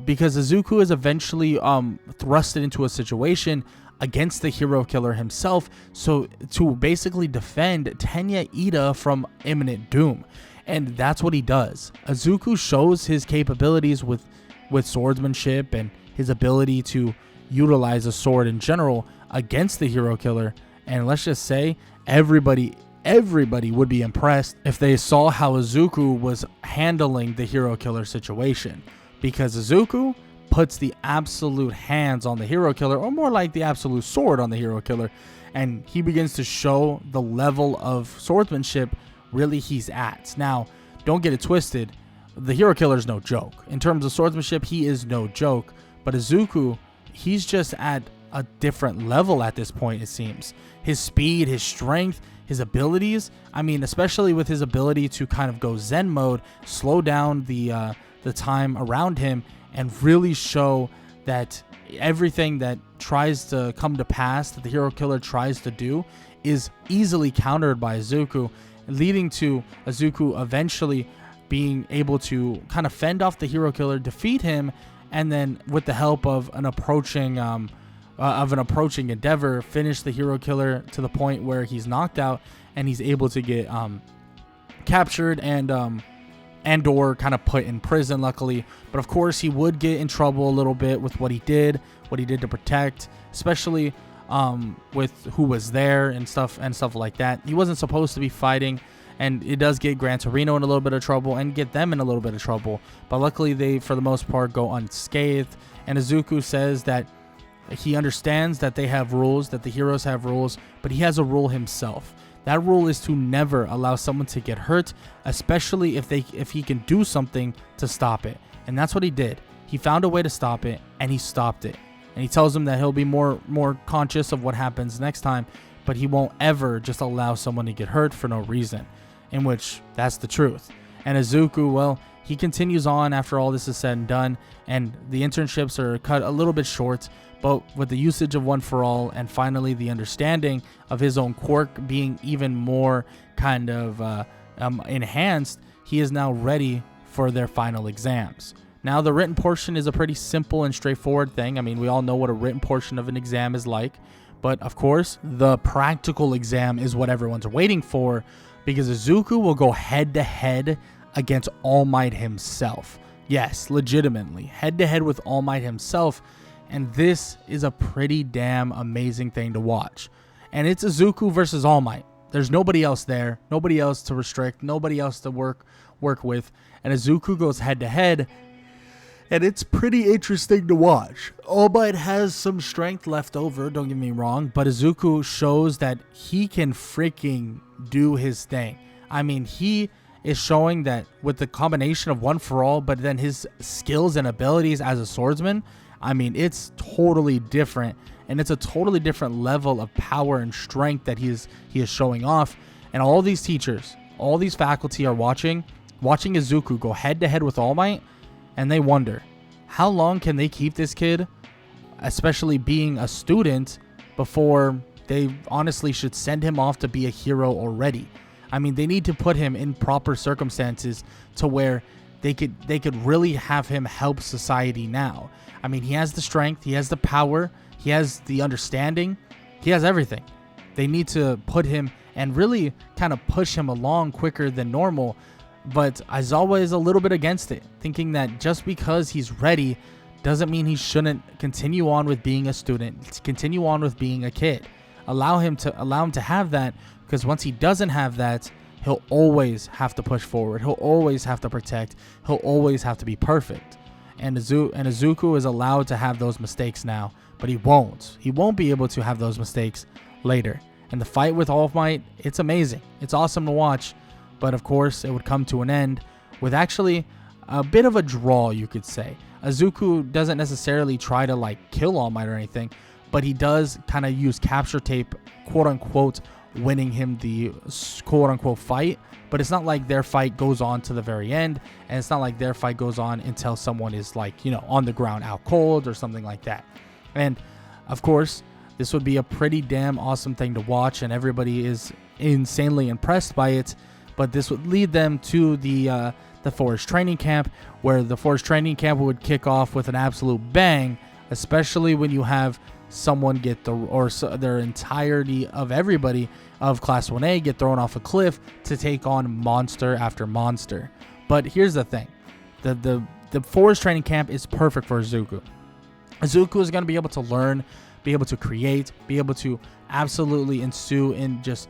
Speaker 1: because Izuku is eventually thrusted into a situation against the hero killer himself, so to basically defend Tenya Ida from imminent doom. And that's what he does. Izuku shows his capabilities with swordsmanship and his ability to utilize a sword in general against the hero killer, and let's just say everybody would be impressed if they saw how Izuku was handling the hero killer situation, because Izuku puts the absolute hands on the hero killer, or more like the absolute sword on the hero killer, and he begins to show the level of swordsmanship really he's at. Now, don't get it twisted, the hero killer is no joke. In terms of swordsmanship, he is no joke, but Izuku, he's just at a different level at this point, it seems. His speed, his strength, his abilities, I mean, especially with his ability to kind of go Zen mode, slow down the time around him, and really show that everything that tries to come to pass, that the hero killer tries to do, is easily countered by Izuku, leading to Izuku eventually being able to kind of fend off the hero killer, defeat him, and then with the help of an approaching endeavor, finish the hero killer to the point where he's knocked out and he's able to get captured and or kind of put in prison, luckily. But of course he would get in trouble a little bit with what he did to protect, especially with who was there and stuff like that. He wasn't supposed to be fighting, and it does get Gran Torino in a little bit of trouble and get them in a little bit of trouble, but luckily they for the most part go unscathed. And Izuku says that he understands that they have rules, that the heroes have rules, but he has a rule himself. That rule is to never allow someone to get hurt, especially if he can do something to stop it. And that's what he did. he found a way to stop it, and he stopped it. And he tells him that he'll be more conscious of what happens next time, but he won't ever just allow someone to get hurt for no reason, in which that's the truth. And Izuku, well, he continues on after all this is said and done, and the internships are cut a little bit short, but with the usage of One for All and finally the understanding of his own quirk being even more kind of enhanced, he is now ready for their final exams. Now, the written portion is a pretty simple and straightforward thing. I mean, we all know what a written portion of an exam is like. But, of course, the practical exam is what everyone's waiting for, because Izuku will go head-to-head against All Might himself. Yes, legitimately, head-to-head with All Might himself. And this is a pretty damn amazing thing to watch. And it's Izuku versus All Might. There's nobody else there. Nobody else to restrict. Nobody else to work with. And Izuku goes head-to-head. And it's pretty interesting to watch. All Might has some strength left over, don't get me wrong, but Izuku shows that he can freaking do his thing. I mean, he is showing that with the combination of One for All, but then his skills and abilities as a swordsman, I mean, it's totally different. And it's a totally different level of power and strength that he is showing off. And all these teachers, all these faculty are watching Izuku go head-to-head with All Might. And they wonder, how long can they keep this kid, especially being a student, before they honestly should send him off to be a hero already? I mean, they need to put him in proper circumstances to where they could really have him help society now. I mean, he has the strength, he has the power, he has the understanding, he has everything. They need to put him and really kind of push him along quicker than normal. But Aizawa is a little bit against it, thinking that just because he's ready doesn't mean he shouldn't continue on with being a student, continue on with being a kid. Allow him to have that, because once he doesn't have that, he'll always have to push forward. He'll always have to protect. He'll always have to be perfect. And Izuku is allowed to have those mistakes now, but he won't. He won't be able to have those mistakes later. And the fight with All Might, it's amazing. It's awesome to watch. But of course, it would come to an end with actually a bit of a draw, you could say. Izuku doesn't necessarily try to like kill All Might or anything, but he does kind of use capture tape, quote unquote, winning him the quote unquote fight. But it's not like their fight goes on to the very end, and it's not like their fight goes on until someone is like, on the ground out cold or something like that. And of course, this would be a pretty damn awesome thing to watch, and everybody is insanely impressed by it. But this would lead them to the forest training camp, where the forest training camp would kick off with an absolute bang, especially when you have someone get their entirety of everybody of Class 1A get thrown off a cliff to take on monster after monster. But here's the thing. The forest training camp is perfect for Izuku. Izuku is going to be able to learn, be able to create, be able to absolutely ensue in just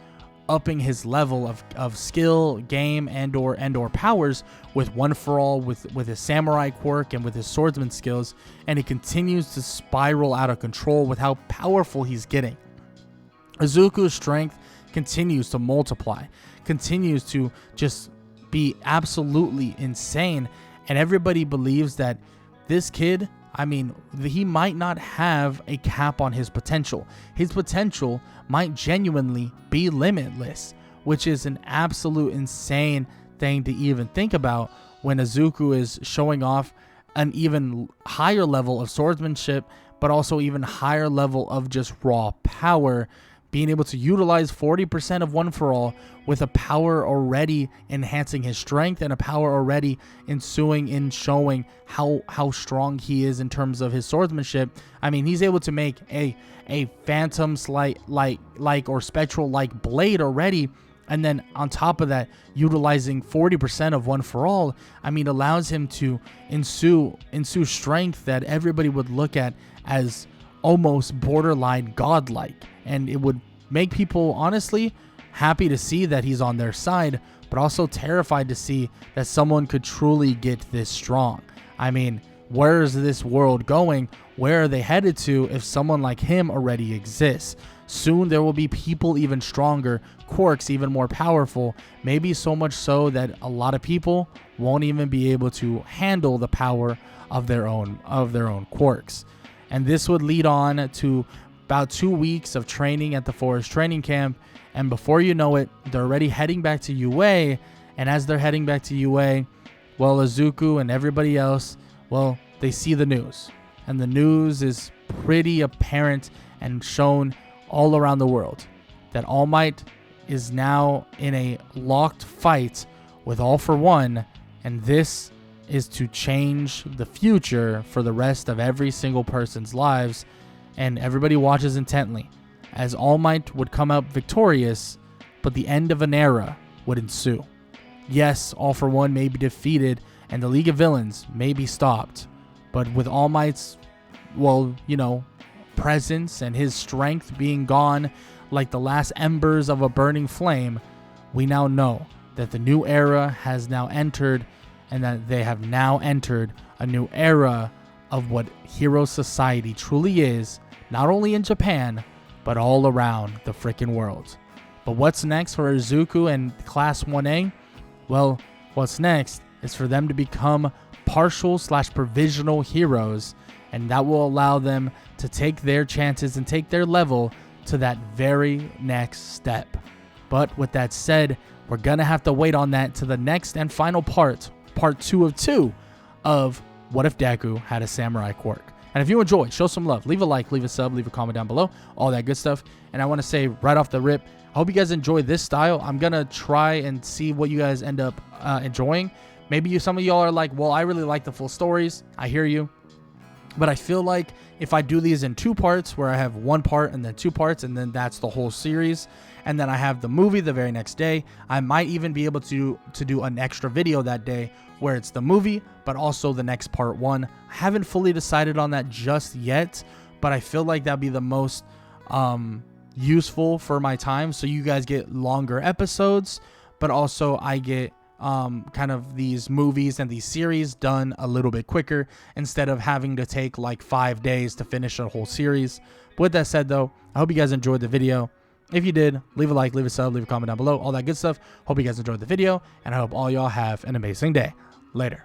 Speaker 1: upping his level of skill, game, and or powers with One for All, with his samurai quirk and with his swordsman skills, and he continues to spiral out of control with how powerful he's getting. Izuku's strength continues to multiply, continues to just be absolutely insane, and everybody believes that this kid, I mean, he might not have a cap on his potential. His potential might genuinely be limitless, which is an absolute insane thing to even think about when Izuku is showing off an even higher level of swordsmanship, but also even higher level of just raw power, being able to utilize 40% of One for All with a power already enhancing his strength and a power already ensuing in showing how strong he is in terms of his swordsmanship. I mean, he's able to make a phantom's like or spectral like blade already, and then on top of that, utilizing 40% of One for All, I mean, allows him to ensue strength that everybody would look at as almost borderline godlike. And it would make people honestly happy to see that he's on their side, but also terrified to see that someone could truly get this strong. I mean, where is this world going? Where are they headed to if someone like him already exists? Soon there will be people even stronger, quirks even more powerful, maybe so much so that a lot of people won't even be able to handle the power of their own quirks. And this would lead on to about 2 weeks of training at the forest training camp, and before you know it, they're already heading back to UA. And as they're heading back to UA, well, Izuku and everybody else, well, they see the news, and the news is pretty apparent and shown all around the world that All Might is now in a locked fight with All For One, and this is to change the future for the rest of every single person's lives. And everybody watches intently as All Might would come out victorious, but the end of an era would ensue. Yes, All For One may be defeated and the League of Villains may be stopped, but with All Might's, presence and his strength being gone like the last embers of a burning flame, we now know that the new era has now entered, and that they have now entered a new era of what hero society truly is, not only in Japan, but all around the freaking world. But what's next for Izuku and Class 1A? Well, what's next is for them to become partial/provisional heroes, and that will allow them to take their chances and take their level to that very next step. But with that said, we're going to have to wait on that to the next and final part 2 of 2 of What If Deku Had a Samurai Quirk. And if you enjoyed, show some love. Leave a like, leave a sub, leave a comment down below, all that good stuff. And I want to say right off the rip, I hope you guys enjoy this style. I'm going to try and see what you guys end up enjoying. Maybe some of y'all are like, well, I really like the full stories. I hear you. But I feel like if I do these in 2 parts, where I have 1 part and then 2 parts, and then that's the whole series, and then I have the movie the very next day, I might even be able to do an extra video that day where it's the movie, but also the next part 1. I haven't fully decided on that just yet, but I feel like that'd be the most useful for my time. So you guys get longer episodes, but also I get kind of these movies and these series done a little bit quicker instead of having to take like 5 days to finish a whole series. But with that said though, I hope you guys enjoyed the video. If you did, leave a like, leave a sub, leave a comment down below, all that good stuff. Hope you guys enjoyed the video, and I hope all y'all have an amazing day. Later.